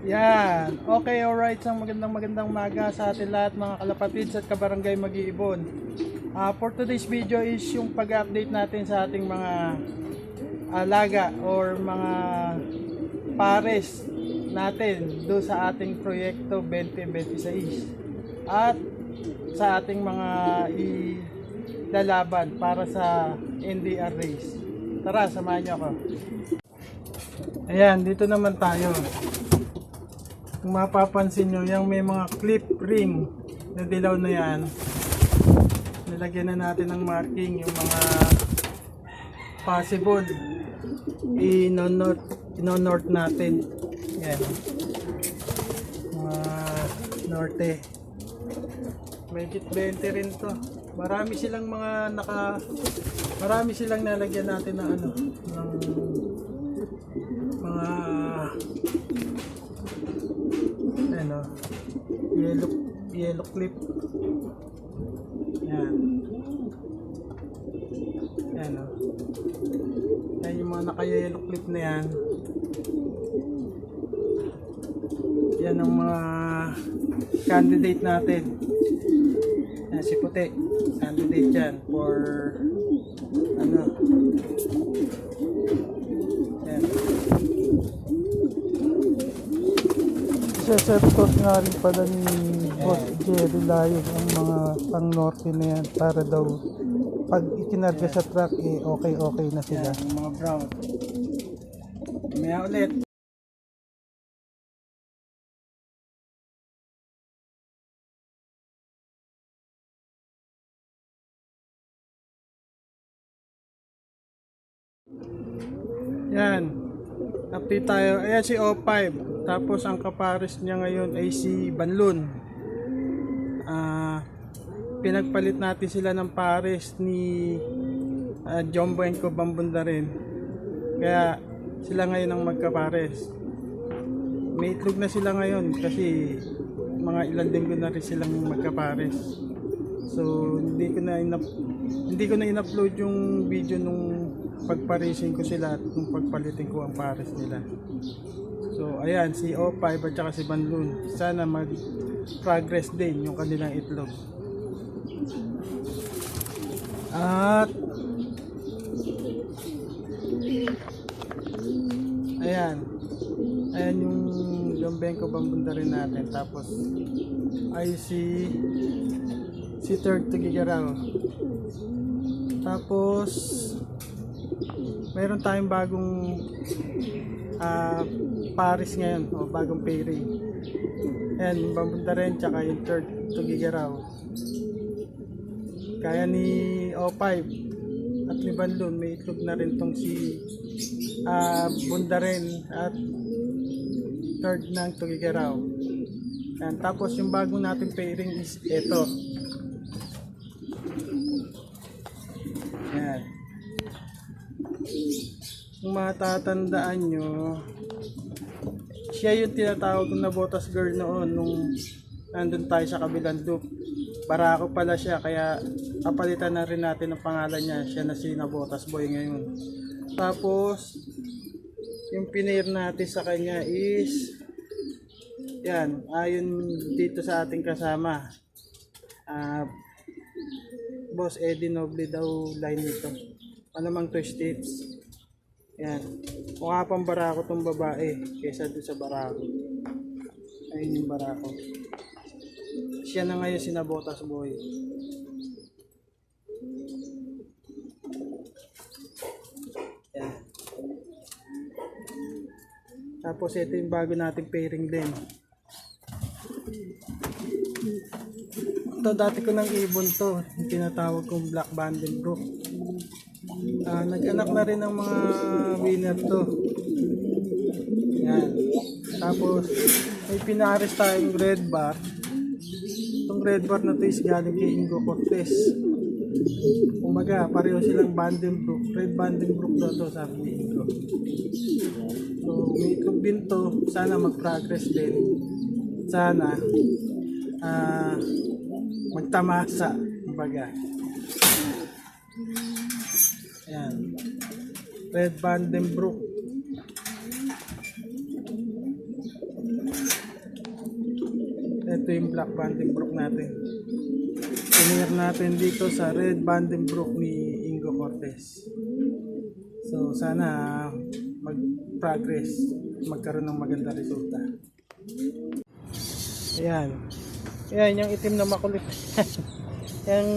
Yan. Okay, alright. Isang magandang umaga sa atin lahat mga kalapatids at kabarangay mag-iibon. For today's video is yung pag-update natin sa ating mga alaga or mga pares natin do sa ating proyekto 2026 at sa ating mga ilalaban para sa NDR race. Tara, samahan niyo ako. Ayan, dito naman tayo. Kung mapapansin nyo, yung may mga clip ring na dilaw na yan, nilagyan na natin ng marking yung mga possible ino-north natin. Yan. Mga norte. Medyo 20 rin to. Marami silang nalagyan natin ng ng mga yellow clip. Yan. Yan o. Yan yung mga naka-yellow clip na yan. Yan ang mga candidate natin. Yan si puti. Candidate yan for yan. Set course nga rin pala ni Boss Jerry Layo ang mga pang norte na yan para daw pag ikinarga sa truck okay na sila. Yung mga brown. Maya ulit. Yan. Update tayo. Ayan si O5. Tapos ang kapares niya ngayon ay si Banlun. Pinagpalit natin sila ng pares ni Jumbo and Bambunda rin. Kaya sila ngayon ang magkapares. May itlog na sila ngayon kasi mga ilang linggo na rin silang magkapares. So hindi ko na in-upload yung video nung pagparising ko sila at nung pagpalitin ko ang pares nila. So ayan si O5 at saka si Banlun. Sana mag-progress din yung kanilang itlog. At ayan yung Benko Bambunda rin natin. Tapos ay si third Tugigaraw. Tapos meron tayong bagong pares ngayon o bagong pairing. Ayan yung Bambunda rin tsaka yung third Tugigaraw. Kaya ni O5 at ni Banlun may itlog na rin tong si Bunda rin at third ng Tugigaraw. Yan. Tapos yung bagong natin pairing is ito. Yan. Kung matatandaan nyo, siya yung tinatawag kong na Botas Girl noon nung nandun tayo sa kabilang loop. Barako pala siya kaya kapalitan na rin natin ang pangalan niya. Siya na si Nabotas Boy ngayon. Tapos yung pinair natin sa kanya is yan, ayon dito sa ating kasama. Boss Eddie Noble daw line nito. Anumang twist tips. Yan. Mukha pang barako tong babae kaysa doon sa barako. Ayun yung barako. Siya na ngayon si Nabotas Boy. Yan. Tapos ito yung bago nating pairing din. Ito dati ko ng ibon to. Yung tinatawag kong Black Vandenbroek. Nag-anak na rin ng mga winner to. Yan. Tapos may pinares tayong red bar. Itong red bar na to is galing kay Ingo Cortez. Umaga, pareho silang Vandenbroek. Red Vandenbroek daw to, sabi ni Ingo. So, may itlog din to. Sana mag-progress din. Sana magtamasa. Umaga. Ayan. Red Vandenbroek. Ito yung Black Vandenbroek natin. Pinir natin dito sa Red Vandenbroek ni Ingo Cortez. So sana mag-progress, magkaroon ng maganda resulta. Ayan. Ayan yung itim na makulit. Yung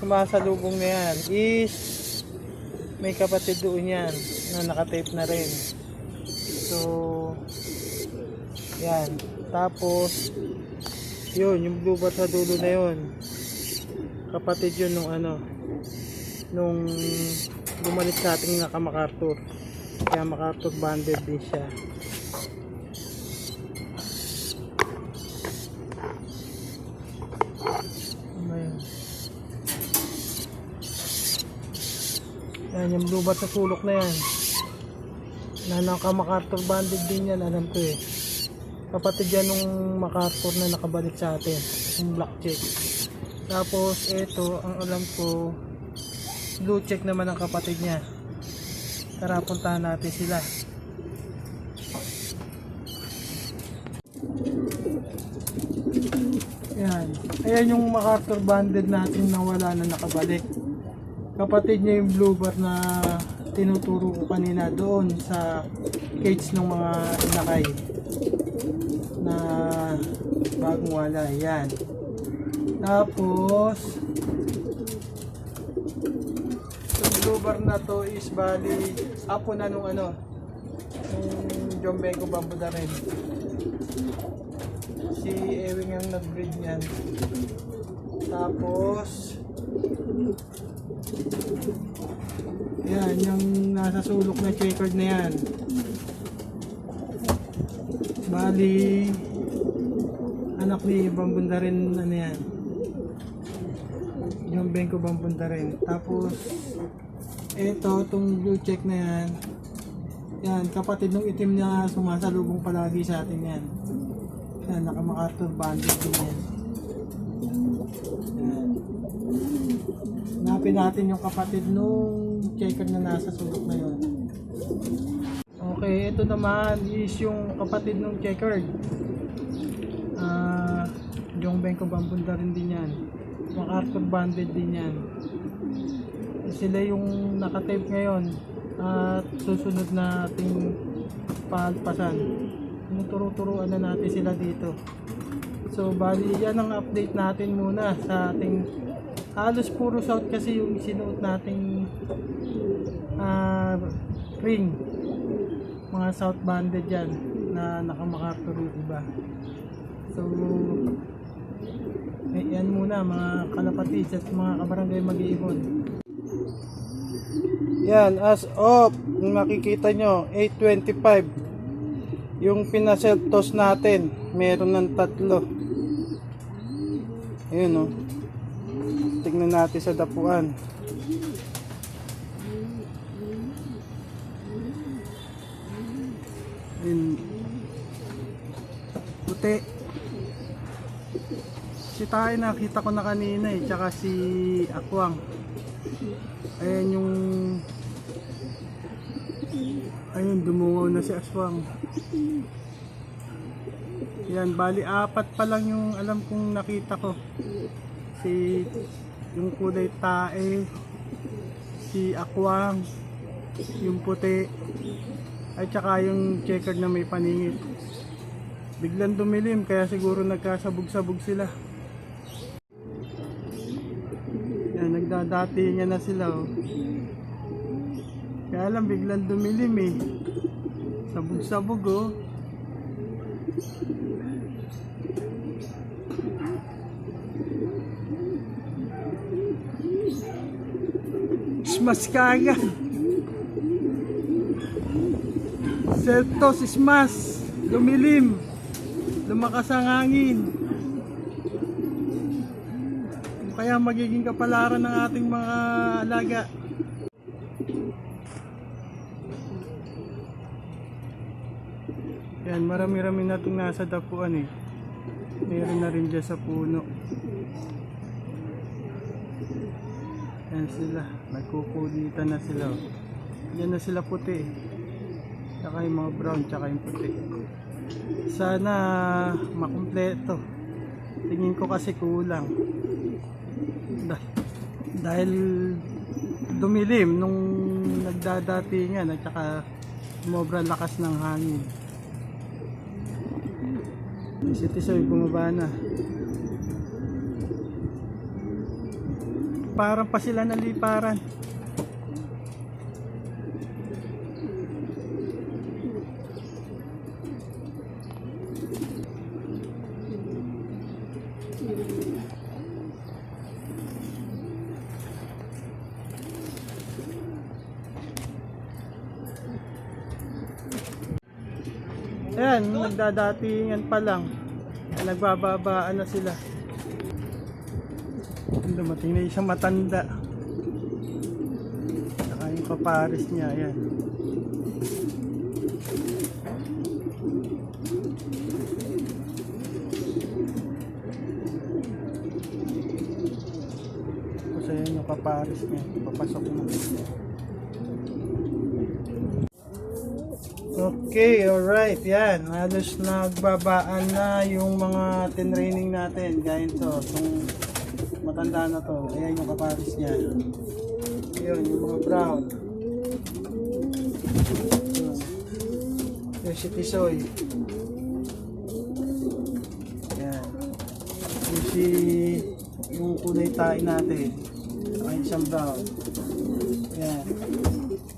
sumasalubong na yan is may kapatid doon yan na nakatape na rin. So yan. Tapos yun, yung blue bar sa dulo na yun, kapatid yun nung bumalik sa ating naka-MacArthur. Kaya MacArthur banded din siya. Yan yung blue bar sa sulok na yan, na naka-MacArthur banded din yan, alam ko eh. Kapatid yan nung MacArthur na nakabalik sa atin, yung black check. Tapos ito, ang alam ko, blue check naman ang kapatid niya. Tara, puntahan natin sila. Ayan. Ayan yung MacArthur banded natin na wala na nakabalik. Kapatid niya yung blue bar na tinuturo ko kanina doon sa cage ng mga inakay na bagong wala. Yan. Tapos yung blue bar na to is bali apo na nung nung Jombenko Bamboo rin. Si Ewing ang nag-breed niyan. Tapos yan, yung nasa sulok na checkered na yan, bali anak ni Bambunda rin, yan, yung Benko Bambunda rin. Tapos eto, itong blue check na yan, yan, kapatid ng itim na sumasalubong palagi sa atin yan. Yan, naka-MacArthur banded din yan. Yan. Hanapin natin yung kapatid nung checker na nasa sulok na yun. Okay, ito naman is yung kapatid nung checkered. Yung Benko Bambunda rin din yan. MacArthur banded din yan. Sila yung nakatape ngayon at susunod na ating paalpasan. Turo-turuan na natin sila dito. So bali yan ang update natin muna sa ating halos puro south kasi yung sinuot nating ring, mga south banded yan na naka-MacArthur yung iba. So yan muna mga kalapatids at mga kabarangay mag-iibon. Yan, as of kung nakikita nyo 8:25 yung pinaseltos natin, meron ng 3. Ayun o, tignan natin sa dapuan. Ayun, puti. Si Tae nakita ko na kanina tsaka si Akwang. Ayan yung, ayun, dumungaw na si Aswang. Yan, bali 4 pa lang yung alam kong nakita ko. Si yung kulay tae, si Akwang, yung puti, at saka yung checkered na may paningit. Biglang dumilim kaya siguro nagkasabog-sabog sila. Yan, nagdadatingan na sila oh. Kaya lang biglang dumilim eh. Sabog-sabog oh. Smash ka agad. Seltos smash. Dumilim. Lumakas ang hangin. Kaya magiging kapalaran ng ating mga alaga. Yan, marami-rami na itong nasa dapuan eh. Meron na rin dyan sa puno. Yan sila, nagkukulitan na sila. Yan na sila puti. Tsaka yung mga brown, tsaka yung puti. Sana makumpleto. Tingin ko kasi kulang. Dahil dumilim nung nagdadatingan at saka sobrang lakas ng hangin. Si Tisoy bumaba na. Parang pa sila naliparan. Ayan, nagdadatingan pa lang. Nagbababaan na sila. Dumating na isang matanda. Saka yung kapares niya, ayan. Kasi ayan yung kapares niya. Papasok na. Okay, alright, yan. Halos nagbabaan na yung mga tinraining natin. Gaya ito, itong matanda na to. Ayan yung kaparis niya. Ayun, yung mga brown. Yung si Tisoy. Ayan. Yung kulay tayo natin. Ay, isang brown. Ayan.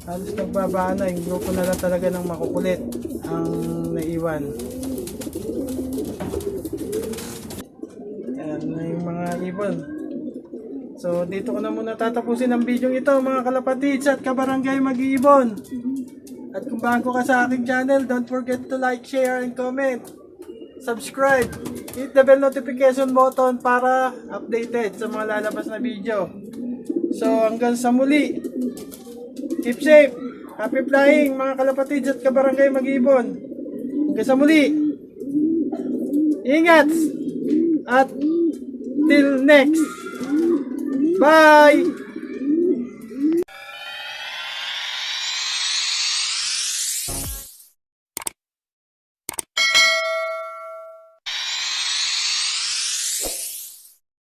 Halos nagbabaan na, yung grupo na lang talaga ng makukulit ang naiwan. Ayan na yung mga ibon. So dito ko na muna tatapusin ang video ito mga kalapatids at kabarangay mag-iibon. At kung bago ka sa aking channel, don't forget to like, share, and comment. Subscribe. Hit the bell notification button para updated sa mga lalabas na video. So hanggang sa muli. Keep safe. Happy flying mga kalapatids at kabarangay mag-ibon. Hanggang sa muli. Ingat. At till next. Bye.